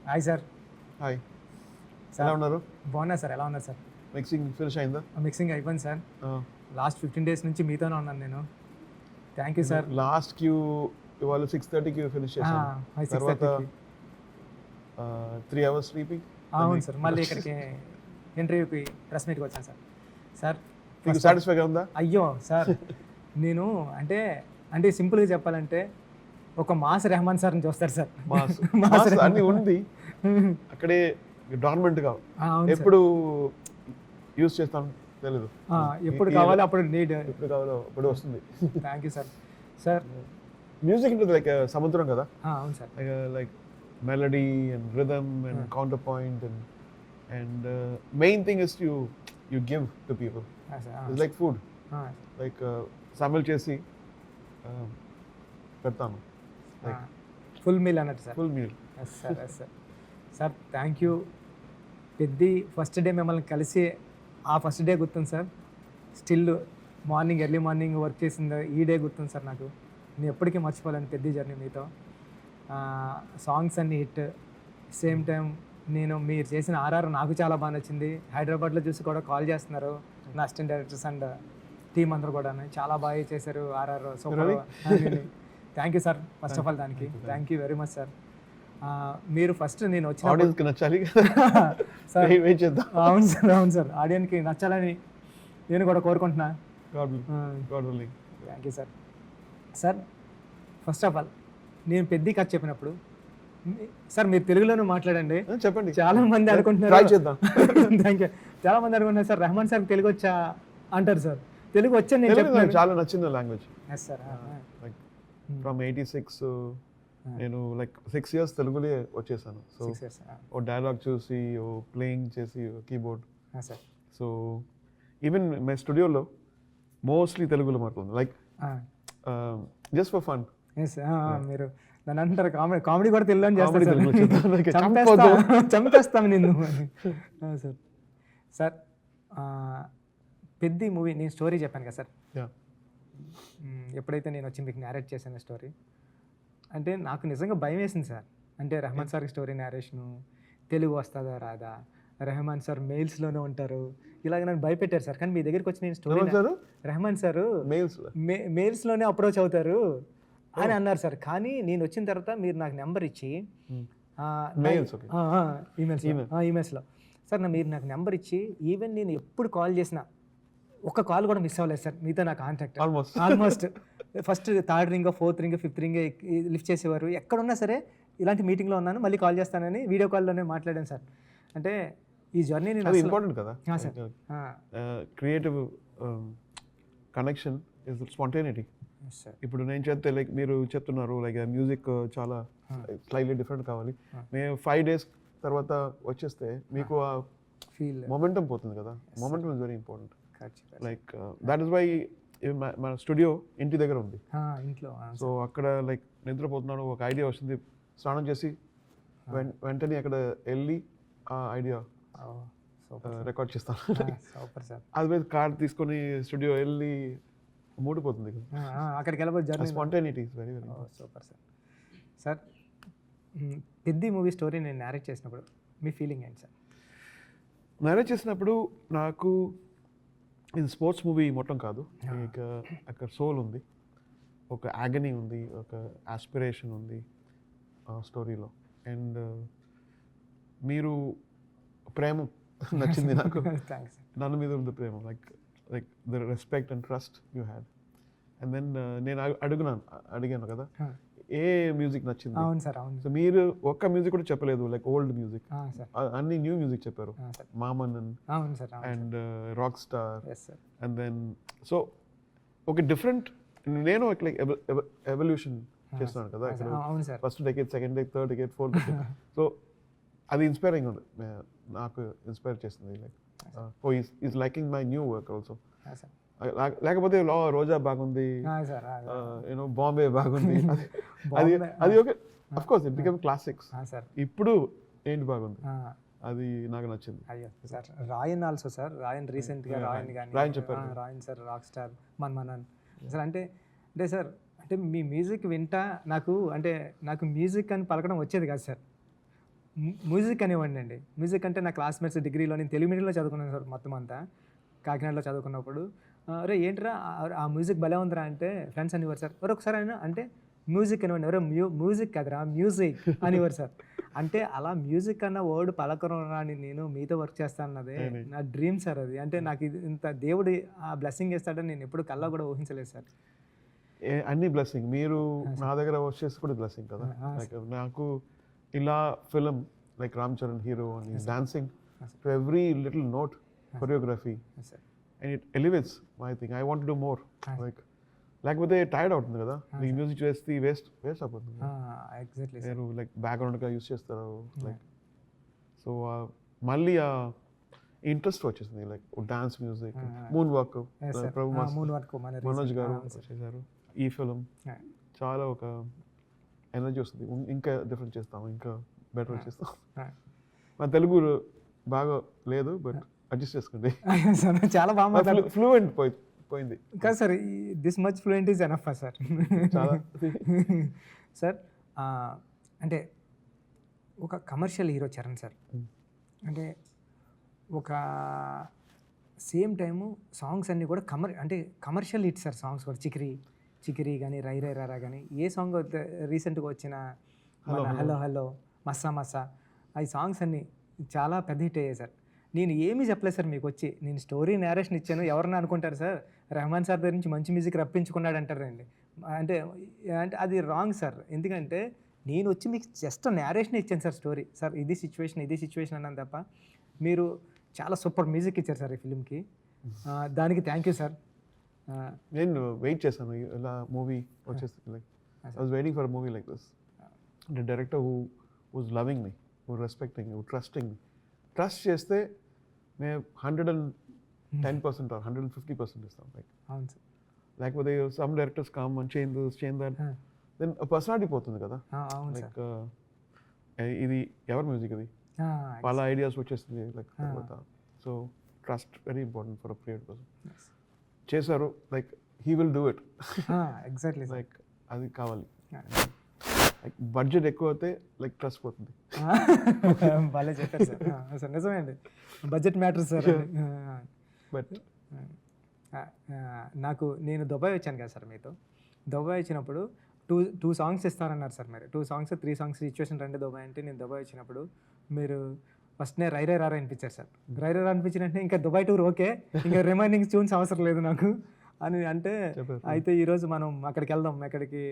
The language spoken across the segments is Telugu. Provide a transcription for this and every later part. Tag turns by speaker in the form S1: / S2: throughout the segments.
S1: Hi sir.
S2: హాయ్, ఎలా
S1: సార్
S2: ఉన్నారు?
S1: బాగున్నా సార్. ఎలా ఉన్నారు సార్?
S2: మిక్సింగ్ ఫినిష్ అయిందా?
S1: మిక్సింగ్ అయిపోయింది సార్. లాస్ట్ 15 days నుంచి మీతోనే ఉన్నాను నేను. Thank you sir.
S2: Last Q ఇవాళ 6:30కి ఫినిష్ చేశాను. తర్వాత
S1: 6:30కి
S2: 3 hours స్లీపింగ్.
S1: అవును సార్. మళ్ళీ ఇక్కడికి ఇంటర్వ్యూకి ప్రెస్ మీట్కి వచ్చాను సార్. సార్
S2: మీకు సాటిస్ఫైగా ఉందా?
S1: అయ్యో సార్ నేను అంటే అంటే సింపుల్గా చెప్పాలంటే ఒక మాస్ రెహమాన్ సార్ని చూస్తారు సార్.
S2: మాస్ అన్ని ఉంది అక్కడే డార్మెంట్గా.
S1: అవును సార్.
S2: ఎప్పుడు యూస్ చేస్తాను తెలీదు.
S1: ఎప్పుడు కావాలి అప్పుడు నీడ్.
S2: ఎప్పుడు కావాలో అప్పుడు వస్తుంది.
S1: Thank you sir. Sir
S2: music ఉంటుంది లైక్ సముద్రం కదా,
S1: అవును sir.
S2: like melody and rhythm and counterpoint and main thing is you give to people. It's like food. Like sample చేసి పెడతాను,
S1: ఫుల్ మీల్ అన్నట్టు sir.
S2: Full meal.
S1: Yes sir. Yes sir. Sir thank you. Peddi first day మిమ్మల్ని కలిసి ఆ ఫస్ట్ డే గుర్తుంది sir. Still morning early morning work చేసింది ఈ డే గుర్తుంది సార్ నాకు. నేను ఎప్పటికీ మర్చిపోలేను పెద్ద జర్నీ మీతో. సాంగ్స్ అన్ని హిట్. సేమ్ టైం నేను మీరు చేసిన ఆర్ఆర్ నాకు చాలా బాగా నచ్చింది. హైదరాబాద్లో చూసి కూడా కాల్ చేస్తున్నారు నా అసిస్టెంట్ డైరెక్టర్స్ అండ్ టీమ్ అందరూ కూడా. చాలా బాగా చేశారు RR. Super. Thank you sir first of all. దానికి thank you very much sir. మీరు ఫస్ట్ నేను వచ్చిన
S2: ఆడియన్స్కి నచ్చాలి
S1: సార్.
S2: వెయిట్ చేద్దాం.
S1: అవును సార్. అవును సార్. ఆడియన్స్కి నచ్చాలని నేను కూడా కోరుకుంటున్నా. Thank you sir. Sir first of all నేను పెద్ద కథ చెప్పినప్పుడు సార్ మీరు తెలుగులోనే మాట్లాడండి.
S2: చెప్పండి.
S1: చాలా మంది అనుకుంటున్నారు.
S2: ట్రై చేద్దాం.
S1: Thank you. చాలా మంది అనుకుంటున్నారు సార్ రెహమాన్ సార్ తెలుగు వచ్చా అంటారు సార్. తెలుగు వచ్చా నేను చెప్తాను.
S2: చాలా నచ్చింది language.
S1: Yes sir.
S2: Like from 86 నేను లైక్ 6 years తెలుగులో వచ్చేసాను. సో ఓ డైలాగ్ చూసి ఓ ప్లేయింగ్ చేసి keyboard.
S1: Sir
S2: so even my స్టూడియోలో మోస్ట్లీ తెలుగులో మాట్లాడుతుంది, like just for fun.
S1: Yes. మీరు నన్ను అంటారు కామెడీ కూడా తెలుగు అని
S2: Comedy
S1: చేస్తారు
S2: తెలుగులో
S1: సార్.
S2: చెప్తాను.
S1: చంపేస్తాం నిన్ను. సార్ సార్ పెద్ద మూవీ నేను స్టోరీ చెప్పాను కదా సార్.
S2: Yeah.
S1: ఎప్పుడైతే నేను వచ్చి మీకు నేరేట్ చేశాను స్టోరీ, అంటే నాకు నిజంగా భయం వేసింది సార్. అంటే రెహమాన్ సార్ స్టోరీ నేరేషను తెలుగు వస్తుందా రాదా, రెహమాన్ సార్ మెయిల్స్లోనే ఉంటారు, ఇలాగ నన్ను భయపెట్టారు సార్. కానీ మీ దగ్గరికి వచ్చి నేను స్టోరీ రెహమాన్ సారు మెయిల్స్లోనే అప్రోచ్ అవుతారు అని అన్నారు సార్. కానీ నేను వచ్చిన తర్వాత మీరు నాకు నెంబర్ ఇచ్చి ఈమెయిల్స్లో సార్ మీరు నాకు నెంబర్ ఇచ్చి ఈవెన్ నేను ఎప్పుడు కాల్ చేసినా ఒక్క కాల్ కూడా మిస్ అవ్వలేదు సార్. మీతో నా contact almost first 3rd ring 4th ring 5th ring lift చేసేవారు. ఎక్కడున్నా సరే ఇలాంటి మీటింగ్లో ఉన్నాను మళ్ళీ కాల్ చేస్తానని వీడియో కాల్లోనే మాట్లాడాను సార్. అంటే ఈ జర్నీ నేను
S2: ఇంపార్టెంట్ కదా
S1: sir.
S2: Creative connection is spontaneity. ఇప్పుడు నేను చెప్తే లైక్ మీరు చెప్తున్నారు లైక్ మ్యూజిక్ చాలా స్లైట్లీ డిఫరెంట్ కావాలి. మేము 5 days తర్వాత వచ్చేస్తే మీకు ఆ
S1: ఫీల్
S2: మొమెంటం పోతుంది కదా. Momentum is very important. Like that is why మన స్టూడియో ఇంటి దగ్గర ఉంది
S1: ఇంట్లో.
S2: సో అక్కడ లైక్ నిద్రపోతున్నాను, ఒక ఐడియా వస్తుంది, స్నానం చేసి వెంటనే అక్కడ వెళ్ళి ఆ ఐడియా రికార్డ్ చేస్తాను.
S1: Super sir.
S2: అది కార్ తీసుకొని స్టూడియో వెళ్ళి మూడిపోతుంది
S1: అక్కడికి వెళ్ళబోతు journey.
S2: Spontaneity is very very
S1: super sir. Sir పెద్ద మూవీ స్టోరీ నేను నేరేట్ చేసినప్పుడు మీ ఫీలింగ్ ఏంటి సార్?
S2: నేరేట్ చేసినప్పుడు నాకు ఇది స్పోర్ట్స్ మూవీ మొత్తం కాదు, ఇక అక్కడ సోల్ ఉంది, ఒక యాగనీ ఉంది, ఒక ఆస్పిరేషన్ ఉంది ఆ స్టోరీలో. అండ్ మీరు ప్రేమ నచ్చింది నాకు. నన్ను మీద ఉంది ప్రేమ, like the respect and trust you had. And then నేను అడిగాను కదా ఏ మ్యూజిక్ నచ్చింది.
S1: అవును సార్. అవును.
S2: సో మీరు ఒక్క మ్యూజిక్ కూడా చెప్పలేదు, లైక్ ఓల్డ్ మ్యూజిక్, అన్ని న్యూ మ్యూజిక్ చెప్పారు. మామన్ and rock star. And then so ఒక డిఫరెంట్, నేను లైక్ ఎవల్యూషన్ చేస్తున్నాను కదా ఇక్కడ. First decade, second decade, third decade, fourth decade. So అది ఇన్స్పైరింగ్ ఉంది, నాకు ఇన్స్పైర్ చేస్తుంది. Like oh is liking my new work also. లేకపోతే రోజా బాగుంది, యూనో బాంబే బాగుంది, అది okay of course it become classics. ఇప్పుడు ఏంటి బాగుంది అది నాకు నచ్చింది.
S1: అయ్యో సార్ రాయన్ ఆల్సో సార్. రాయన్ రీసెంట్గా రాయన్ కానీ రాయన్ సార్, రాక్ స్టార్, మన్మనన్ సార్. అంటే సార్ అంటే మీ మ్యూజిక్ వింటా నాకు మ్యూజిక్ అని పలకడం వచ్చేది కాదు సార్. మ్యూజిక్ అనివ్వండి అండి. మ్యూజిక్ అంటే నా క్లాస్మేట్స్ డిగ్రీలో నేను తెలుగు మీడియంలో చదువుకున్నాను సార్ మొత్తం అంతా. కాకినాడలో చదువుకున్నప్పుడు "ఒరేయ్ ఏంట్రా ఆ మ్యూజిక్ భలే ఉందిరా" అంటే ఫ్రెండ్స్ అనేవారు సార్. "ఒరేయ్ ఒకసారి అయినా" అంటే మ్యూజిక్ అనివ్వండి. "ఒరేయ్ మ్యూజిక్ కాదురా మ్యూజిక్" అనేవారు సార్. అంటే అలా మ్యూజిక్ అన్న వర్డ్ పలకడం రాని నేను మీతో వర్క్ చేస్తానన్నదే నా డ్రీమ్ సార్ అది. అంటే నాకు ఇది ఇంత దేవుడు ఆ బ్లెస్సింగ్ ఇస్తాడని నేను ఎప్పుడు కల్లా కూడా ఊహించలేదు సార్.
S2: అన్ని బ్లెస్సింగ్. మీరు నా దగ్గర వర్క్ చేసి కూడా బ్లెస్సింగ్ కదా. లైక్ నాకు ఇలా film like Ram Charan hero and is dancing to every little note choreography and it elevates my thing. I want do more. Like లేకపోతే టైర్డ్ అవుతుంది కదా, ఈ మ్యూజిక్ చేస్తే వేస్ట్ అయిపోతుంది.
S1: ఎగ్జాక్ట్లీ
S2: మీరు లైక్ బ్యాక్గ్రౌండ్గా యూస్ చేస్తారు లైక్. సో మళ్ళీ ఆ ఇంట్రెస్ట్ వచ్చేసింది like dance music, moon walk Manoj గారు చేశారు. ఈ ఫిలిం చాలా ఒక ఎనర్జీ వస్తుంది, ఇంకా డిఫరెంట్ చేస్తాం, ఇంకా బెటర్ చేస్తాం. మన తెలుగు బాగా లేదు బట్ అడ్జస్ట్ చేసుకోండి.
S1: చాలా బాగా
S2: ఫ్లూయెంట్ పోయింది
S1: కాదు sir, this much fluent is enough sir.
S2: చాలా
S1: సార్ అంటే ఒక కమర్షియల్ హీరో చరణ్ సార్, అంటే ఒక సేమ్ టైము సాంగ్స్ అన్నీ కూడా అంటే కమర్షియల్ హిట్ సార్. సాంగ్స్ కూడా చికిరి కానీ రై రై రారా కానీ ఏ సాంగ్ రీసెంట్గా వచ్చిన హలో హలో మస్సా ఈ సాంగ్స్ అన్నీ చాలా పెద్ద హిట్ అయ్యాయి సార్. నేను ఏమీ చెప్పలేదు సార్ మీకు వచ్చి, నేను స్టోరీ నేరేషన్ ఇచ్చాను. ఎవరన్నా అనుకుంటారు సార్ రెహమాన్ సార్ దగ్గర నుంచి మంచి మ్యూజిక్ రప్పించుకున్నాడు అంటారండి. అంటే అంటే అది రాంగ్ సార్. ఎందుకంటే నేను వచ్చి మీకు జస్ట్ నేరేషన్ ఇచ్చాను సార్, స్టోరీ సార్ ఇది సిచ్యువేషన్ అన్నాను తప్ప మీరు చాలా సూపర్ మ్యూజిక్ ఇచ్చారు సార్ ఈ ఫిలింకి. దానికి థ్యాంక్ యూ సార్.
S2: నేను వెయిట్ చేశాను ఇలా మూవీ వచ్చేసి. Like I was waiting for movie like this. The director who was loving me, who respecting me, who trusting me. Trust చేస్తే మేము 110% or 150% ఇస్తాం. లైక్
S1: అవును సార్.
S2: లేకపోతే some directors come and change that then personality పోతుంది కదా. లైక్ ఇది ఎవరి మ్యూజిక్ ఇది, వాళ్ళ ఐడియాస్ వచ్చేస్తుంది లైక్ తర్వాత. So trust very important for a period కోసం. చేశారు like he will do it.
S1: Exactly
S2: like అది కావాలి. లైక్ బడ్జెట్ ఎక్కువ అయితే లైక్ ట్రస్ట్ పోతుంది.
S1: బాగా చెప్పారు సార్. సార్ నిజమే అండి, బడ్జెట్ మ్యాటర్ సార్.
S2: బట్
S1: నేను దుబాయ్ వచ్చాను కదా సార్ మీతో. దుబాయ్ వచ్చినప్పుడు టూ సాంగ్స్ ఇస్తారన్నారు సార్. మీరు 2 songs 3 songs సిచ్యువేషన్ రండి దుబాయ్ అంటే, నేను దుబాయ్ వచ్చినప్పుడు మీరు ఫస్ట్నే రై రై రారా అనిపించారు సార్. రై రై రా అనిపించినట్టే ఇంకా దుబాయ్ టూర్ ఓకే, ఇంకా రిమైనింగ్ ట్యూన్స్ అవసరం లేదు నాకు అని అంటే, అయితే ఈరోజు మనం అక్కడికి వెళ్దాం, ఎక్కడికి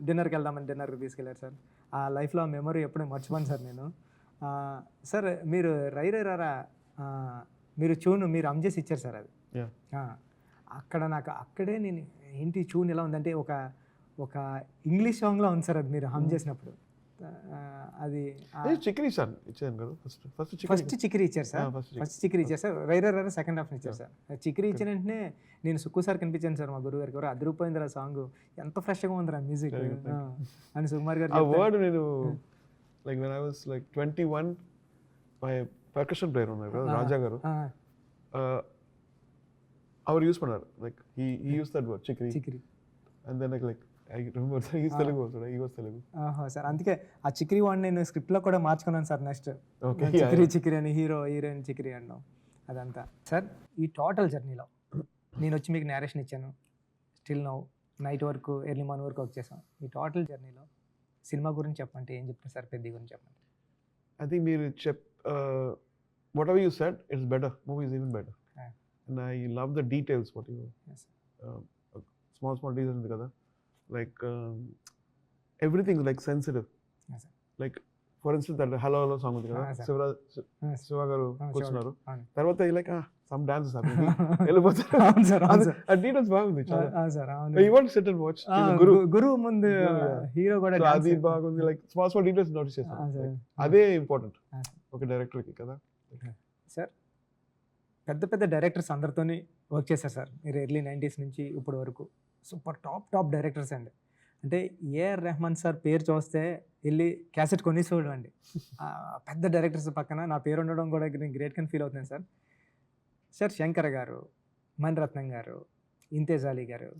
S1: డిన్నర్కి వెళ్దామని డిన్నర్కి తీసుకెళ్ళారు సార్. ఆ లైఫ్లో ఆ మెమరీ ఎప్పుడూ మర్చిపోను సార్ నేను. సార్ మీరు రై రై రారా మీరు మీరు హమ్ చేసి ఇచ్చారు సార్ అది. అక్కడ నాకు అక్కడే నేను ఏంటి ట్యూన్ ఎలా ఉందంటే ఒక ఇంగ్లీష్ సాంగ్లో ఉంది సార్ అది మీరు హమ్ చేసినప్పుడు. అది
S2: చిక్రీ సార్ ఇచ్చాను కదా
S1: ఫస్ట్ చిక్రీ ఇచ్చారు సార్. ఫస్ట్ చిక్రీ ఇచ్చారు సార్. రై రై రారా సెకండ్ హాఫ్ ఇచ్చారు సార్. చిక్రీ ఇచ్చిన వెంటనే నేను సుక్కు సార్ కనిపించాను సార్, మా గురువు గారికి. ఎవరు అదిరిపోయింది ఆ సాంగ్, ఎంత ఫ్రెష్గా ఉందిరా మ్యూజిక్ అని సుకుమార్ గారు.
S2: ఆ వర్డ్ నేను like when I was like 21 my percussion player ఉన్నారు కదా రాజా గారు, அவர் யூஸ் பண்ணார். Like he used that word Chikiri and then like I remember that he's Telugu also, he was Telugu.
S1: Sir అందుకే ఆ చిక్రీ వర్డ్ నేను స్క్రిప్ట్లో కూడా మార్చుకున్నాను సార్. నెక్స్ట్ చిక్రీ అని హీరోయిన్ చిక్రీ అన్నాం అదంతా. సార్ ఈ టోటల్ జర్నీలో నేను వచ్చి మీకు నేరేషన్ ఇచ్చాను, స్టిల్ నైట్ వరకు ఎర్లీ మార్నింగ్ వరకు వర్క్ చేసాం. ఈ టోటల్ జర్నీలో సినిమా గురించి చెప్పంటే ఏం చెప్తారు సార్, పెద్ద గురించి చెప్పండి.
S2: I think మీరు whatever you said, it's better. Movie is even better. And I love the details what you small details ఉంది కదా, like everything is like sensitive. Like for instance that hello song ఉంది కదా, శివ గారు కూర్చున్నారు, తర్వాత like some dances happening వెళ్ళిపోతారు. ఆ డీటెయిల్స్ బాగుంది చాలా. You want to sit and watch
S1: గురువు ముందు హీరో కూడా
S2: అది బాగుంది. లైక్ స్మాల్ డీటెయిల్స్ నోటీస్ చేస్తాను, అదే ఇంపార్టెంట్ ఒక డైరెక్టర్కి కదా.
S1: సార్ పెద్ద డైరెక్టర్స్ అందరితోని వర్క్ చేశారు సార్ మీరు, ఎర్లీ 90s నుంచి ఇప్పుడు వరకు. సూపర్ టాప్ డైరెక్టర్స్ అండి. అంటే ఏఆర్ రెహమాన్ సార్ పేరు చూస్తే వెళ్ళి క్యాసెట్ కొనేసేవాడు అండి. పెద్ద డైరెక్టర్స్ పక్కన నా పేరు ఉండడం కూడా నేను గ్రేట్గా ఫీల్ అవుతున్నాను సార్. సార్ శంకర్ గారు, మణిరత్నం గారు, ఇంతేజ్ అలీ గారు,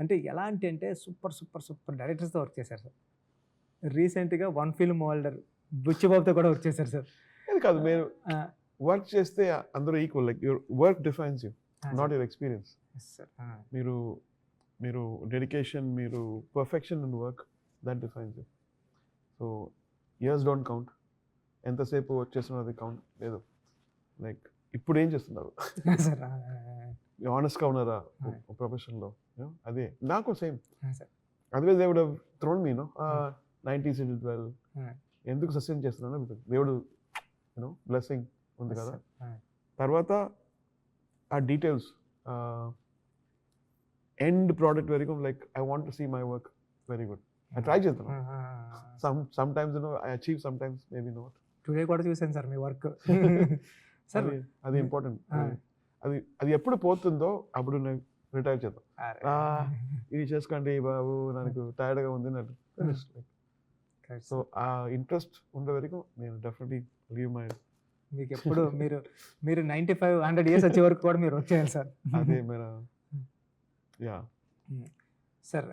S1: అంటే ఎలాంటి అంటే సూపర్ డైరెక్టర్స్తో వర్క్ చేశారు సార్. రీసెంట్గా వన్ ఫిల్మ్ హోల్డర్ బుచ్చిబాబుతో కూడా వర్క్ చేశారు సార్.
S2: అది కాదు, మీరు వర్క్ చేస్తే అందరూ equal. Like your work defines you, not your experience. మీరు మీరు డెడికేషన్, మీరు perfection in work, that defines you. So years don't count. ఎంతసేపు వర్క్ చేస్తున్నది కౌంట్ లేదు. లైక్ ఇప్పుడు ఏం చేస్తున్నారు, ఆనెస్ట్గా ఉన్నారా ప్రొఫెషన్లో, అదే నాకు same. Otherwise they would have thrown me, 90s did well. ఎందుకు సస్టైన్ చేస్తున్నాను, దేవుడు బ్లెస్సింగ్ ఉంది కదా. తర్వాత ఆ డీటెయిల్స్ ఎండ్ ప్రోడక్ట్ వరకు like I want to see my work very good. I try చేస్తాను. Some times I achieve, some times maybe not.
S1: Today కూడా చూసాను సార్ మీ వర్క్.
S2: సార్ అది ఇంపార్టెంట్. అది ఎప్పుడు పోతుందో అప్పుడు నేను రిటైర్ చేద్దాం. ఇది చేసుకోండి బాబు, నాకు టైర్డ్గా ఉంది నాకు. సో ఆ ఇంట్రెస్ట్ ఉండే వరకు నేను డెఫినెట్లీ లీవ్ మై.
S1: మీకు ఎప్పుడు మీరు 95-100 years వచ్చే వరకు కూడా మీరు వర్క్ చేయాలి సార్.
S2: అదే మేరా. Yeah
S1: sir.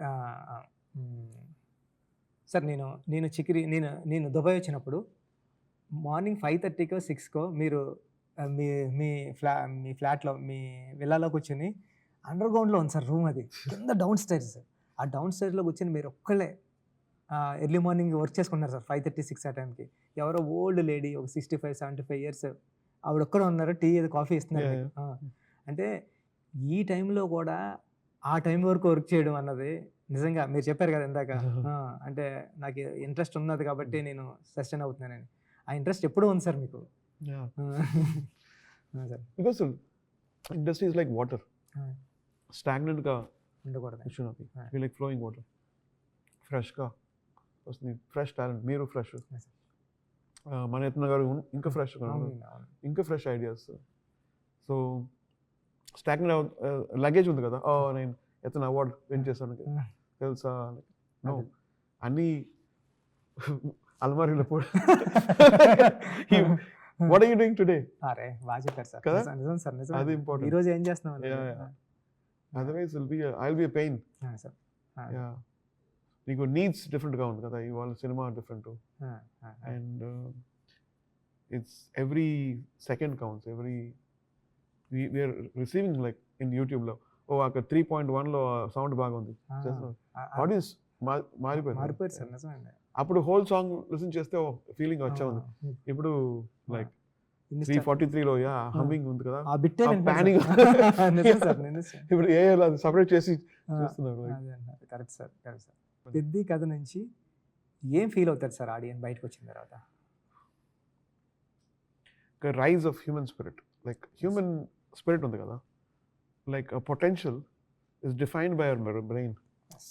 S1: సార్ నేను దుబాయ్ వచ్చినప్పుడు మార్నింగ్ 5:30కో 6కో మీరు మీ ఫ్లాట్లో మీ విల్లాలో కూర్చొని అండర్ గ్రౌండ్లో ఉంది సార్ రూమ్, అది కింద డౌన్ స్టైర్స్. ఆ డౌన్ స్టైర్లో కూర్చొని మీరు ఒక్కళ్ళే ఎర్లీ మార్నింగ్ వర్క్ చేసుకున్నారు సార్ 5:30-6 ఆ టైంకి. ఎవరో ఓల్డ్ లేడీ, ఒక 65-75 years ఆవిడ ఒక్కడే ఉన్నారు, టీ కాఫీ ఇస్తున్నారు. అంటే ఈ టైంలో కూడా ఆ టైం వరకు వర్క్ చేయడం అన్నది నిజంగా మీరు చెప్పారు కదా ఇందాక, అంటే నాకు ఇంట్రెస్ట్ ఉన్నది కాబట్టి నేను సస్టైన్ అవుతున్నానని. ఆ ఇంట్రెస్ట్ ఎప్పుడూ ఉంది సార్ మీకు.
S2: Because industry is like water, స్టాగ్నెంట్గా
S1: ఉండకూడదు.
S2: లైక్ ఫ్లోయింగ్ వాటర్, ఫ్రెష్గా వస్తుంది, ఫ్రెష్ టాలెంట్. మీరు ఫ్రెష్, మన యత్న గారు ఇంకా ఫ్రెష్, ఇంకా fresh ideas. So stagnant luggage ఉంది కదా, నేను యత్న అవార్డ్ విన్ చేశాను తెలుసా, నో అన్నీ అల్మారీలో కూడా. What are you doing today?
S1: అరే బాగా చెప్పారు సార్.
S2: కదా,
S1: నిజం సార్, నిజం.
S2: అది ఇంపార్టెంట్.
S1: ఈ రోజు ఏం చేస్తున్నాం,
S2: otherwise I'll be a pain.
S1: Sir.
S2: Yeah, నీకు నీడ్స్ డిఫరెంట్గా ఉంది కదా, ఇవాళ సినిమా different. And it's every second counts, we're receiving like in యూట్యూబ్లో, అక్కడ 3.1లో సౌండ్ బాగుంది, ఆడియన్స్ మారిపోయారు
S1: సార్. నిజమండి.
S2: అప్పుడు హోల్ సాంగ్ లిసన్ చేస్తే ఫీలింగ్ వచ్చా ఉంది. ఇప్పుడు లైక్ 343లో హమ్మింగ్ ఉంది కదా, ప్యానింగ్. ఇప్పుడు ఏ సపరేట్ చేసి చేస్తున్నారు.
S1: Correct sir, correct sir. పెద్ద కథ నుంచి ఏం ఫీల్ అవుతారు సార్ ఆడియన్స్ బయటకు వచ్చిన తర్వాత?
S2: Rise of human spirit. Like human spirit ఉంది కదా, like potential is defined by our brain.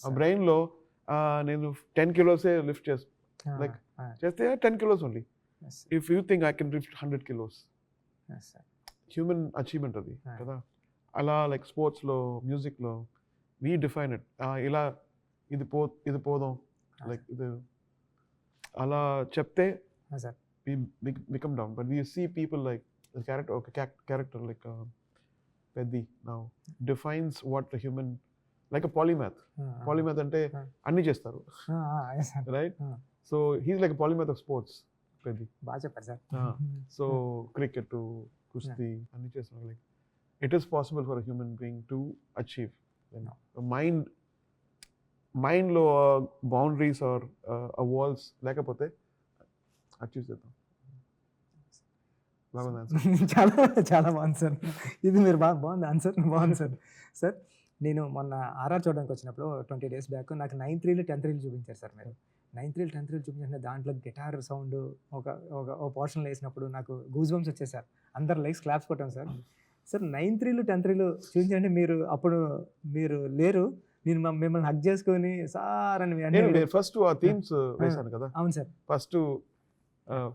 S2: ఆ బ్రెయిన్లో నేను 10 kilos లిఫ్ట్ లైక్ చేస్తే 10 kilos only. If you think I can lift 100 kilos, human achievement అది కదా. అలా లైక్ స్పోర్ట్స్లో, మ్యూజిక్లో వీ డిఫైన్ ఇట్. ఇలా ఇది పోదాం, లైక్ ఇది అలా చెప్తే become down. But we see people like character like Peddi now defines what the human, like polymath. Polymath అంటే అన్ని చేస్తారు, right? So he's like polymath of sports. Peddi
S1: బాగా చెప్పారు సార్.
S2: సో క్రికెట్, కుస్తీ అన్ని చేస్తున్నారు. Like it is possible for a human being to achieve. మైండ్లో బౌండరీస్ ఆర్ వాల్స్ లేకపోతే అచీవ్ చేద్దాం.
S1: చాలా చాలా బాగుంది సార్. ఇది మీరు బాగుంది ఆన్సర్, బాగుంది సార్. సార్ నేను మొన్న ఆర్ఆర్ చూడడానికి వచ్చినప్పుడు 20 days బ్యాక్ నాకు 9th reel 10th reel చూపించారు సార్. మీరు 9th reel 10th reel చూపించిన దాంట్లో గిటార్ సౌండ్ ఒక పోర్షన్లో వేసినప్పుడు నాకు గూస్ బంప్స్ వచ్చాయి సార్. అందరు లైక్స్ క్లాప్స్ కొట్టాం sir. Sir 9th reel 10th reel చూపించండి. మీరు లేరు, నేను మిమ్మల్ని హక్ చేసుకొని సార్ అని
S2: ఫస్ట్ ఆ థీమ్స్ వేశాను కదా.
S1: అవును సార్,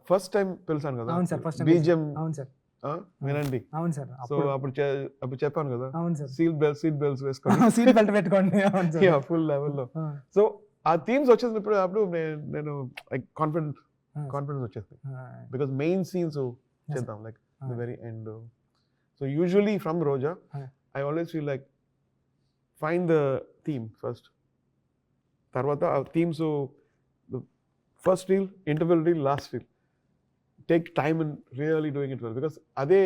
S2: ఫస్ట్ టైం పిలిచాను కదా.
S1: అవును సార్, ఫస్ట్
S2: బీజిఎం.
S1: అవును సార్,
S2: వినండి.
S1: అవును సార్.
S2: సో అప్పుడు చెప్పాను కదా,
S1: అవును సార్,
S2: సీట్ బెల్ట్స్ వేసుకోండి,
S1: సీట్ బెల్ట్ పెట్టుకోండి.
S2: ఫుల్ లెవెల్లో. సో ఆ థీమ్స్ వచ్చేసినప్పుడు అప్పుడు నేను కాన్ఫిడెన్స్ వచ్చేస్తుంది. బికాస్ మెయిన్ సీన్స్ చేద్దాం like the very end. So usually from Roja I always feel like find the theme first, తర్వాత ఆ themes first reel, interval reel, last reel. Take time in really doing it well, because అదే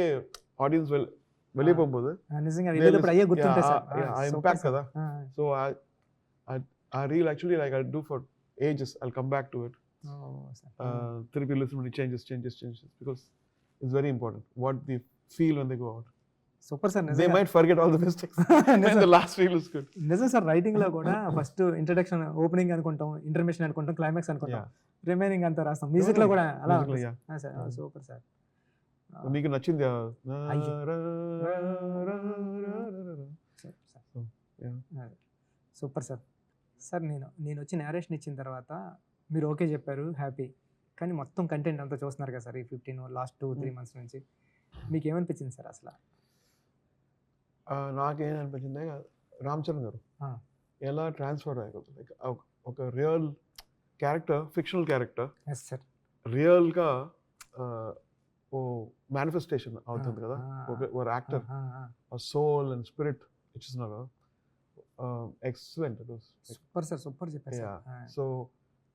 S2: ఆడియన్స్ వెళ్ళిపోబోదు.
S1: నిజంగా వెళ్ళేటప్పుడు అయ్యే గుర్తుంటాయి సార్.
S2: ఆ ఇంపాక్ట్ కదా. సో ఆ reel actually like I do for ages. I'll come back to it. తిరిగి listen changes because it's very important what they feel when they go out.
S1: Super sir.
S2: They might forget all the mistakes and the last reel is good.
S1: నిజం సార్. రైటింగ్ లో కూడా ఫస్ట్ ఇంట్రడక్షన్, ఓపెనింగ్ అనుకుంటాం, ఇంటర్మిషన్ అనుకుంటాం, క్లైమాక్స్ అనుకుంటాం, రిమైనింగ్ అంతా రాస్తాం. మ్యూజిక్ లో కూడా అలా. Super sir.
S2: మీకు నచ్చింది?
S1: Super sir. సార్ నేను వచ్చి నేరేషన్ ఇచ్చిన తర్వాత మీరు ఓకే చెప్పారు, హ్యాపీ. కానీ మొత్తం కంటెంట్ అంతా చూస్తున్నారు కదా సార్ ఈ 15 లాస్ట్ 2-3 మంత్స్ నుంచి, మీకు ఏమనిపించింది సార్ అసలు?
S2: నాకేమనిపించింది, రామ్ చరణ్ గారు ఎలా ట్రాన్స్ఫర్ అయ్యారు. లైక్ ఒక రియల్ క్యారెక్టర్, ఫిక్షనల్ క్యారెక్టర్ రియల్గా ఓ మేనిఫెస్టేషన్ అవుతుంది కదా. ఒక యాక్టర్ సోల్ అండ్ స్పిరిట్ ఇచ్చిస్తున్నారు. ఎక్సలెంట్.
S1: Super sir. సూపర్ చెప్పారు sir.
S2: So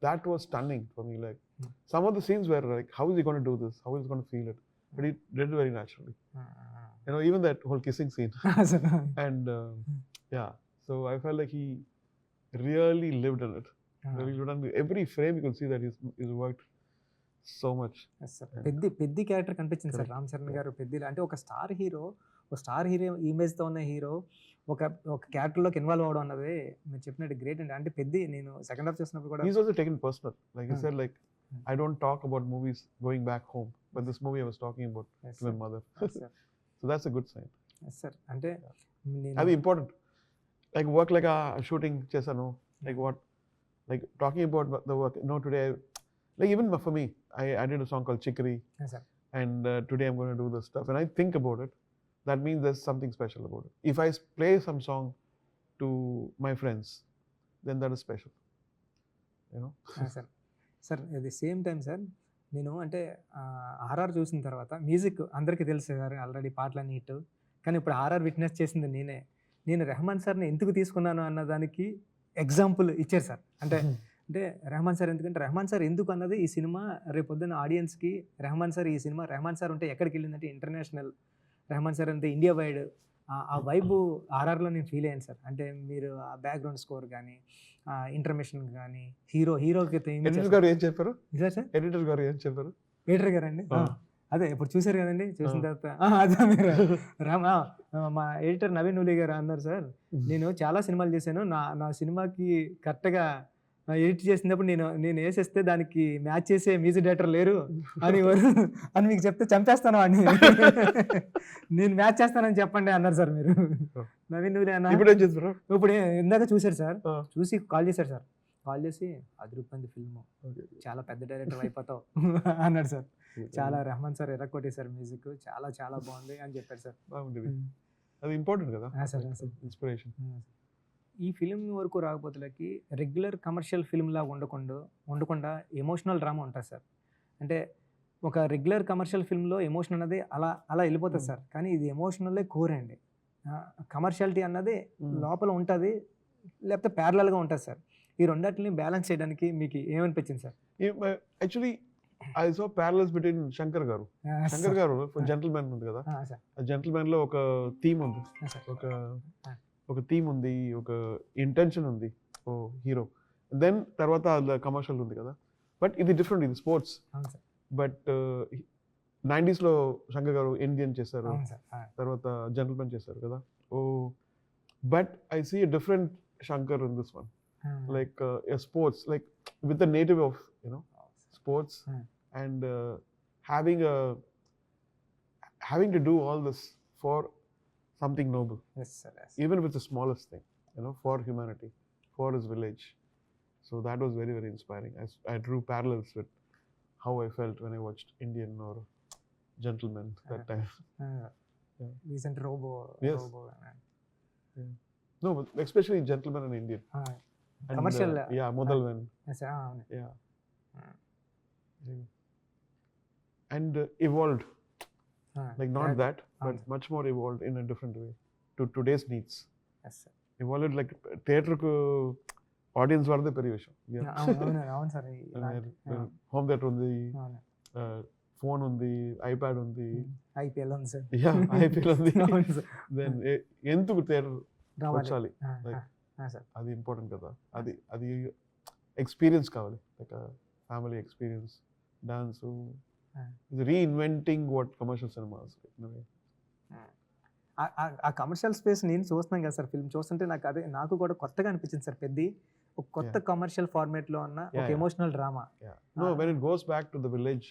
S2: that was stunning for me. Like some of the scenes were like, how is he going to do this? How is he going to feel it? But he did it very naturally. You know, even that whole kissing scene. And yeah, so I felt like he really lived in it. Really lived in every frame. You could see that he's worked so much.
S1: Yes sir. Peddi character కనిపించింది సార్ రామ్ చరణ్ గారు. పెద్ది అంటే ఒక స్టార్ హీరో ఇమేజ్ తో ఉన్న హీరో ఒక క్యారెక్టర్లోకి ఇన్వాల్వ్ అవడం అన్నది మీరు చెప్పినట్టు గ్రేట్ అండి. అంటే పెద్ద నేను సెకండ్ హాఫ్ చూసినప్పుడు కూడా
S2: he's also taken personal. Like he said, like I don't talk about movies going back home, but this movie I was talking about to my mother. So that's a good sign.
S1: Yes sir. అంటే
S2: అది important. Like work like a shooting chesanu, like what, like talking about the work. No, today like even for me, I did a song called Chikri.
S1: Yes sir.
S2: And today I'm going to do this stuff, and I think about it. That means there's something special about it. If I play some song to my friends, then that is special. You know?
S1: Sir ఇది సేమ్ టైం సార్, నేను అంటే ఆర్ఆర్ చూసిన తర్వాత మ్యూజిక్ అందరికీ తెలుసు సార్ ఆల్రెడీ, పాటలన్నీ హిట్. కానీ ఇప్పుడు ఆర్ఆర్ విట్నెస్ చేసింది నేను రెహమాన్ సార్ని ఎందుకు తీసుకున్నాను అన్న దానికి ఎగ్జాంపుల్ ఇచ్చారు సార్. అంటే రెహమాన్ సార్ ఎందుకంటే రెహమాన్ సార్ ఎందుకు అన్నది ఈ సినిమా రేపొద్దున ఆడియన్స్కి రెహమాన్ సార్ ఈ సినిమా రెహమాన్ సార్ ఉంటే ఎక్కడికి వెళ్ళిందంటే ఇంటర్నేషనల్, రెహమాన్ సార్ అంటే ఇండియా వైడ్ ఆ వైబ్ ఆర్ఆర్లో నేను ఫీల్ అయ్యాను సార్. అంటే మీరు ఆ బ్యాక్గ్రౌండ్ స్కోర్ కానీ, ఇంటర్మిషన్ కానీ, హీరోకి
S2: ఎడిటర్ గారు ఏం చెప్పారు
S1: సార్?
S2: ఎడిటర్ గారు ఏం చెప్పారు?
S1: ఎడిటర్ గారు అండి అదే ఇప్పుడు చూసారు కదండి. చూసిన తర్వాత అదే మీరు మా ఎడిటర్ నవీన్ నూలి గారు అన్నారు సార్, నేను చాలా సినిమాలు చేశాను, నా సినిమాకి కరెక్ట్గా ఎడిట్ చేసినప్పుడు నేను వేసేస్తే దానికి మ్యాచ్ చేసే మ్యూజిక్ డైరెక్టర్ లేరు అని మీకు చెప్తే చంపేస్తాను అని, నేను మ్యాచ్ చేస్తానని చెప్పండి అన్నారు సార్ మీరు. నవీన్ నూలి అన్న ఇప్పుడు ఇందాక చూసారు సార్, చూసి కాల్ చేశారు సార్. కాల్ చేసి అదిరిపోయింది ఫిల్మ్, చాలా పెద్ద డైరెక్టర్ అయిపోతావు అన్నాడు సార్. చాలా రెహమాన్ సార్ ఎర్రకొట్టేశారు మ్యూజిక్, చాలా చాలా బాగుంది అని చెప్పారు సార్.
S2: అది ఇంపార్టెంట్ కదా
S1: సార్.
S2: ఇన్స్పిరేషన్.
S1: ఈ ఫిలిం వరకు రాకపోతేలకి రెగ్యులర్ కమర్షియల్ ఫిల్మ్లా ఉండకుండా ఎమోషనల్ డ్రామా ఉంటుంది సార్. అంటే ఒక రెగ్యులర్ కమర్షియల్ ఫిల్మ్లో ఎమోషన్ అన్నది అలా వెళ్ళిపోతుంది సార్. కానీ ఇది ఎమోషనల్లే కోర్ అండి. కమర్షియాలిటీ అన్నది లోపల ఉంటుంది, లేకపోతే ప్యారలల్గా ఉంటుంది సార్. ఈ రెండింటిని బ్యాలెన్స్ చేయడానికి మీకు ఏమనిపించింది sir?
S2: Actually I saw parallels between Shankar garu Gentleman ఉంది కదా, ఆ జెంటిల్మెన్ లో ఒక థీమ్ ఉంది, ఒక థీమ్ ఉంది, ఒక ఇంటెన్షన్ ఉంది ఓ హీరో. దెన్ తర్వాత కమర్షియల్ ఉంది కదా. బట్ ఇది డిఫరెంట్, ఇది స్పోర్ట్స్. బట్ 90s లో శంకర్ గారు ఇండియన్ చేశారు, తర్వాత జెంటిల్మెన్ చేశారు కదా. Oh but I see a different Shankar in this one, like a sports, like with the native of sports and having to do all this for something noble.
S1: Yes sir. Yes.
S2: Even with the smallest thing, for humanity, for his village. So that was very, very inspiring. I drew parallels with how I felt when I watched Indian or Gentleman that time.
S1: Recent Robo.
S2: Yes. No, but especially Gentleman and Indian. And,
S1: commercial.
S2: Modalvan.
S1: Yes.
S2: Yeah. And evolved, like not that, but much more evolved in a different way to today's needs.
S1: Yes sir.
S2: Evolved like theatre ku audience వాడితే పెరిగే విషయం.
S1: అవును సార్.
S2: హోమ్ థియేటర్ ఉంది, ఫోన్ ఉంది, ఐప్యాడ్ ఉంది,
S1: ఐపీఎల్ ఉంది సార్.
S2: ఐపీఎల్ ఉంది. దెన్ ఎందుకు థియేటర్ వచ్చాలి, అది ఇంపార్టెంట్ కదా. అది ఎక్స్పీరియన్స్ కావాలి, like family experience. Dance reinventing what commercial cinemas.
S1: ఆ కమర్షియల్ స్పేస్ నేను చూస్తున్నాను కదా సార్, ఫిల్మ్ చూస్తుంటే నాకు కూడా కొత్తగా అనిపించింది సార్. పెద్ద ఒక కొత్త కమర్షియల్ ఫార్మేట్ లో ఉన్న ఒక emotional drama.
S2: No, when it goes back to the village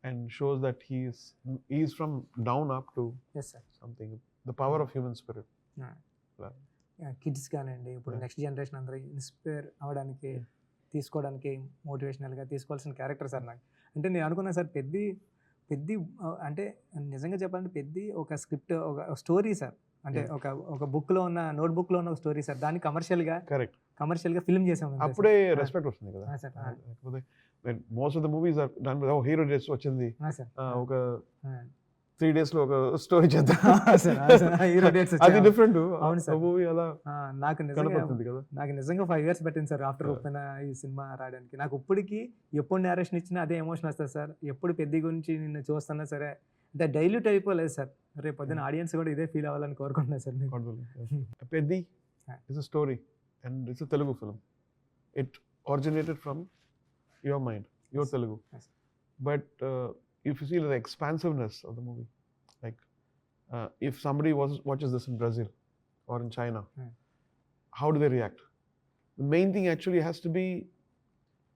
S2: and shows that he is from down up to something, the power of human spirit.
S1: Kids కానివ్వండి, ఇప్పుడు నెక్స్ట్ జనరేషన్ అందరూ ఇన్స్పైర్ అవ్వడానికి, తీసుకోవడానికి, మోటివేషనల్గా తీసుకోవాల్సిన క్యారెక్టర్ సార్ నాకు. అంటే నేను అనుకున్నాను సార్, పెద్ద అంటే నిజంగా చెప్పాలంటే పెద్ద ఒక స్క్రిప్ట్, ఒక స్టోరీ సార్. అంటే ఒక బుక్లో ఉన్న, నోట్ బుక్లో ఉన్న ఒక స్టోరీ సార్. దాన్ని కమర్షియల్గా ఫిల్మ్ చేసాం.
S2: అప్పుడే రెస్పెక్ట్ వస్తుంది కదా. లేకపోతే most of the movies are done with hero days వచ్చింది, ఒక 3 days లో ఒక స్టోరీ చేద్దాం, అది డిఫరెంట్. మూవీ అలా
S1: నాకు నిజంగా 5 years పట్టింది సార్ ఆఫ్టర్ ఓపెన్ ఈ సినిమా రావడానికి. నాకు ఇప్పటికి ఎప్పుడు నేరేషన్ ఇచ్చినా అదే ఎమోషన్ వస్తుంది సార్. ఎప్పుడు పెద్ద గురించి నిన్ను చూస్తున్నా సరే అంటే డైల్యూట్ అయిపోలేదు సార్. రేపు పొద్దున ఆడియన్స్ కూడా ఇదే ఫీల్ అవ్వాలని కోరుకుంటున్నా sir.
S2: Peddi is a story and it's a Telugu film. It originated from your mind, your Telugu. But if you see the expansiveness of the movie, like if somebody watches this in Brazil or in China, how do they react? The main thing actually has to be,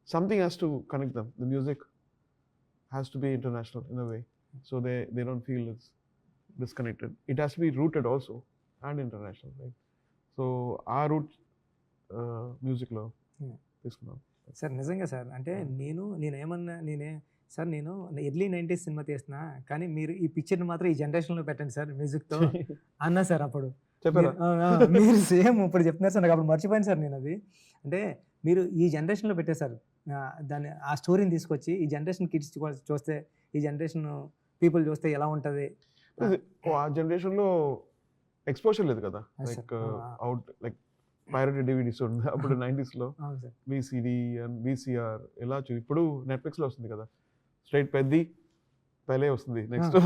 S2: something has to connect them. The music has to be international in a way, so they don't feel it's disconnected. It has to be rooted also and international, right? So our root music lo తీసుకున్నాం
S1: సార్. నిజంగా సార్, అంటే నేనే సార్, నేను ఎర్లీ 90s సినిమా తీస్తున్నా, కానీ మీరు ఈ పిక్చర్ని మాత్రం ఈ జనరేషన్లో పెట్టండి సార్ మ్యూజిక్తో అన్నా సార్. అప్పుడు మీరు సేమ్ ఇప్పుడు చెప్తున్నారు సార్, నాకు అప్పుడు మర్చిపోయాను సార్ నేను అది. అంటే మీరు ఈ జనరేషన్లో పెట్టేశారు దాన్ని, ఆ స్టోరీని తీసుకొచ్చి ఈ జనరేషన్ కిడ్స్ చూస్తే, ఈ జనరేషన్ పీపుల్ చూస్తే ఎలా ఉంటుంది.
S2: ఆ జనరేషన్లో ఎక్స్పోజర్ లేదు కదా, లైక్ అవుట్ లైక్ పైరటెడ్ డివిడీస్ ఉంది అప్పుడు 90s లో, VCD అండ్ VCR ఇలా. ఇప్పుడు నెట్ఫ్లిక్స్ లో వస్తుంది కదా, స్ట్రైట్ పెద్ది పైలే వస్తుంది next,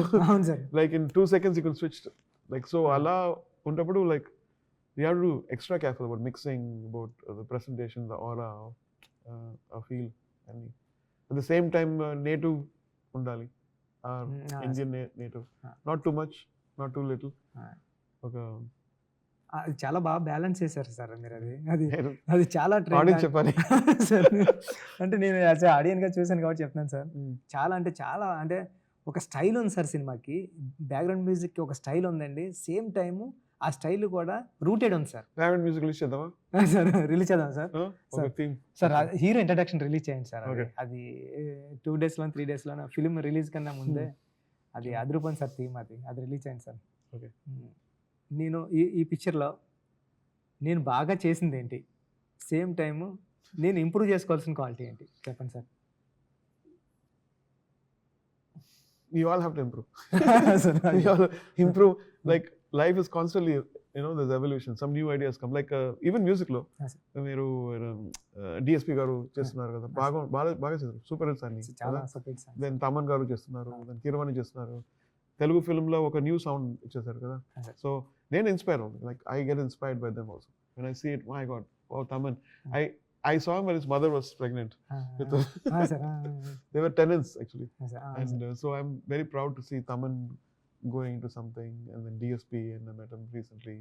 S2: like in 2 seconds you can switch, like so అలా ఉన్నప్పుడు like you have to do extra careful about mixing, about the presentation, the aura, ఆ ఫీల్ అన్ని. At the same time native ఉండాలి, Indian native, not too much, not too little. ఒక
S1: చాలా బాగా బ్యాలెన్స్ చేశారు సార్ మీరు. అది చాలా
S2: చెప్పాలి
S1: సార్. అంటే నేను ఆడియన్గా చూసాను కాబట్టి చెప్తున్నాను సార్. చాలా అంటే ఒక స్టైల్ ఉంది సార్ సినిమాకి, బ్యాక్గ్రౌండ్ మ్యూజిక్ ఒక స్టైల్ ఉందండి. సేమ్ టైము ఆ స్టైల్ కూడా రూటెడ్ ఉంది సార్.
S2: బ్యాక్గ్రౌండ్ మ్యూజిక్ రిలీజ్ చేద్దామా
S1: సార్? రిలీజ్ చేద్దాం sir. Sir hero introduction release చేయండి సార్. అది 2 days 3 days ఫిల్మ్ రిలీజ్ కన్నా ముందే అది అదిరిపోయింది సార్ థీమ్. అది రిలీజ్ చేయండి సార్.
S2: ఓకే.
S1: నేను ఈ పిక్చర్లో నేను బాగా చేసింది ఏంటి, సేమ్ టైము నేను ఇంప్రూవ్ చేసుకోవాల్సిన క్వాలిటీ ఏంటి చెప్పండి sir.
S2: You all have to improve. You all improve. Like life is constantly, there's evolution. Some new ideas come. Like even music lo, మీరు DSP గారు చేస్తున్నారు కదా, బాగా చేస్తారు, సూపర్ హిట్స్ అన్ని. దెన్ తమన్ గారు చేస్తున్నారు, దెన్ కీరవాణి చేస్తున్నారు. తెలుగు ఫిల్మ్లో ఒక న్యూ సౌండ్ ఇచ్చేసారు కదా. సో నేను ఇన్స్పైర్ అవుతుంది, like I get inspired by them also. When I see it, my God, wow, Taman. I saw him when his mother was pregnant. They were tenants actually. And so I'm very proud to see Taman going into something, and then DSP, and I met him recently.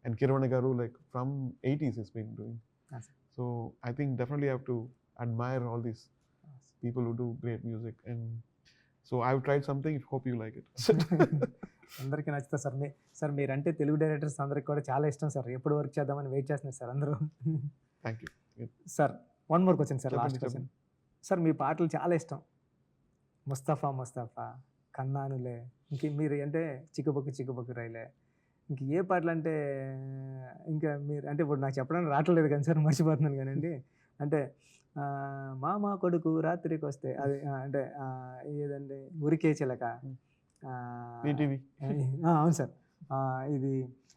S2: And Kirvani Garu, like from 80s he's been doing. So I think definitely I have to admire all these people who do great music. And so I've tried something, hope you like it.
S1: అందరికీ నచ్చుతా సార్. సార్ మీరంటే తెలుగు డైరెక్టర్స్ అందరికి కూడా చాలా ఇష్టం సార్. ఎప్పుడు వర్క్ చేద్దామని వెయిట్ చేస్తున్నారు సార్ అందరూ.
S2: Thank you
S1: sir. 1 more question sir, last question sir. మీ పాటలు చాలా ఇష్టం, ముస్తఫా, కన్నానులే, ఇంక మీరు అంటే చిక్కుబుక్కు రైలే, ఇంక ఏ పాటలు అంటే ఇంకా మీరు అంటే ఇప్పుడు నాకు చెప్పడానికి రావట్లేదు కానీ సార్, మర్చిపోతున్నాను కానండి. అంటే మామ కొడుకు రాత్రికి వస్తే అది, అంటే ఏదండి, ఉరికే చిలక,
S2: అవును
S1: సార్. ఇది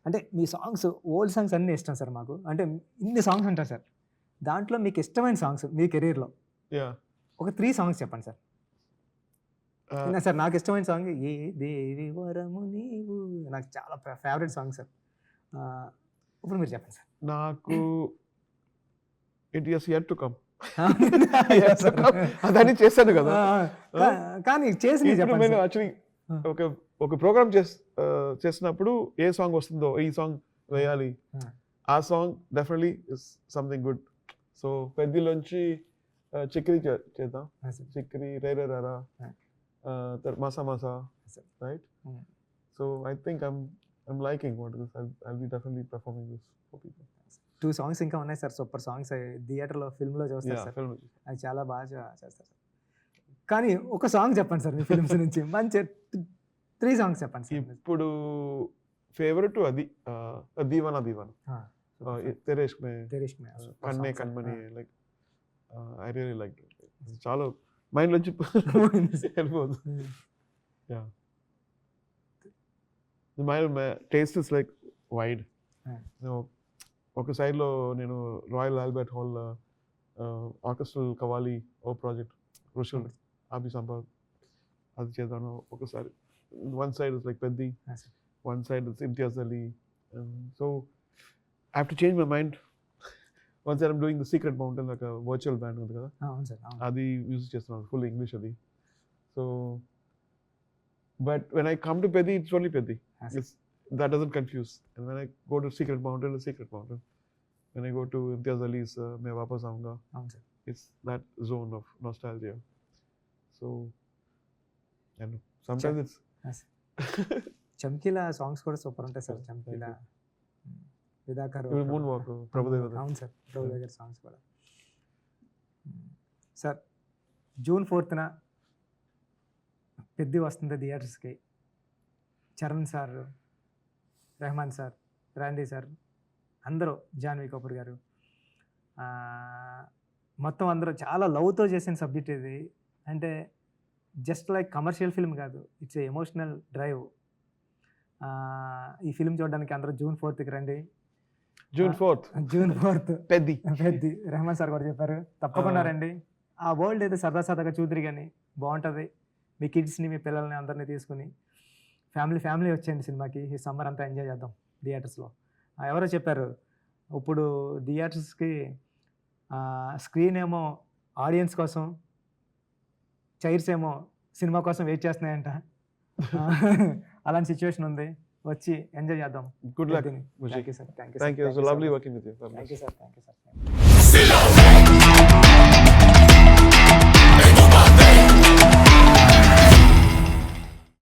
S1: అంటే మీ సాంగ్స్ ఓల్డ్ సాంగ్స్ అన్నీ ఇష్టం సార్ మాకు. అంటే ఇన్ని సాంగ్స్ ఉంటాయి సార్. దాంట్లో మీకు ఇష్టమైన సాంగ్స్ మీ కెరీర్‌లో
S2: యా
S1: ఒక 3 సాంగ్స్ చెప్పండి సార్. సార్ నాకు ఇష్టమైన సాంగ్ ఏ దేవి వరము నీవు నాకు చాలా ఫేవరెట్ సాంగ్ సార్. ఇప్పుడు మీరు చెప్పండి సార్.
S2: నాకు it is yet to come అదని చేశాను కదా.
S1: కానీ చేసి
S2: ఇప్పుడు నేను యాక్చువల్లీ ఒక ప్రోగ్రామ్ చేసినప్పుడు ఏ సాంగ్ వస్తుందో ఈ సాంగ్ వేయాలి, ఆ song definitely is something good. So పెద్దలోంచి చిక్రీ చేద్దాం, చిక్రీ రేరే రారా, మసా మసా, right. So I think I'm liking what is. I'll be definitely performing this for people.
S1: 2 songs ఇంకా ఉన్నాయి సార్, సూపర్ సాంగ్స్. థియేటర్లో ఫిల్మ్లో చూస్తారు సార్, అది చాలా బాగా చేస్తారు సార్. కానీ ఒక సాంగ్ చెప్పండి సార్ మీ ఫిల్మ్స్ నుంచి, మంచి 3 సాంగ్స్ చెప్పండి సార్.
S2: ఇప్పుడు ఫేవరెట్ అది దీవానా దీవానా, తెరేష్ మే కన్నే కన్మని, like I really like it. చాలా మైండ్ నుంచి వెళ్ళిపోదు. Yeah my taste is like wide. ఒక సైడ్లో నేను Royal Albert Hall orchestral qawwali ఓ ప్రాజెక్ట్ రుషుల్ అభి సంపాద్ అది చేద్దాను ఒకసారి. One side is like Peddi, one side is Imtiaz Ali. So I have to change my mind. Once I'm doing the secret mountain, ఒక వర్చువల్ బ్యాండ్ ఉంది కదా, అది మ్యూజిక్ చేస్తున్నాను, ఫుల్ ఇంగ్లీష్ అది. So but when I come to Peddi, it's only Peddi. That doesn't confuse. And when I go to Secret Mountain, it's Secret Mountain. When I go to Imtiaz Ali's Main Wapas Aunga, it's that zone of nostalgia. So, I know. Sometimes it's...
S1: చమ్కీలా songs కూడా సూపర్ ఉంటాయి సార్. చమ్కీలా, విదాకర్,
S2: moon walk, Prabhudeva.
S1: అవును సార్, ప్రభుదేవ గారి సాంగ్స్ కూడా. సార్ జూన్ 4న పెద్ది వస్తుంది థియేటర్స్కి. Charan sir, Rahman sir, Randy sir, అందరూ, జాన్వీ కపూర్ గారు, మొత్తం అందరూ చాలా లవ్తో చేసిన సబ్జెక్ట్ ఇది. అంటే జస్ట్ లైక్ కమర్షియల్ ఫిల్మ్ కాదు, ఇట్స్ ఏ ఎమోషనల్ డ్రైవ్. ఈ ఫిల్మ్ చూడడానికి అందరూ జూన్ 4కి రండి.
S2: June 4th Peddi
S1: Rahman sir కూడా చెప్పారు, తప్పకుండా రండి. ఆ వరల్డ్ అయితే సరదాగా చూద్దరు కానీ బాగుంటుంది. మీ కిడ్స్ని, మీ పిల్లల్ని అందరినీ తీసుకుని ఫ్యామిలీ వచ్చేయండి సినిమాకి. ఈ సమ్మర్ అంతా ఎంజాయ్ చేద్దాం థియేటర్స్లో. ఎవరో చెప్పారు, ఇప్పుడు థియేటర్స్కి స్క్రీన్ ఏమో ఆడియన్స్ కోసం, చైర్స్ ఏమో సినిమా కోసం వెయిట్ చేస్తున్నాయంట. అలాంటి సిచ్యువేషన్ ఉంది, వచ్చి ఎంజాయ్ చేద్దాం.
S2: Good luck.
S1: Thank you sir.
S2: Thank you. Lovely working with you.
S1: Thank you sir.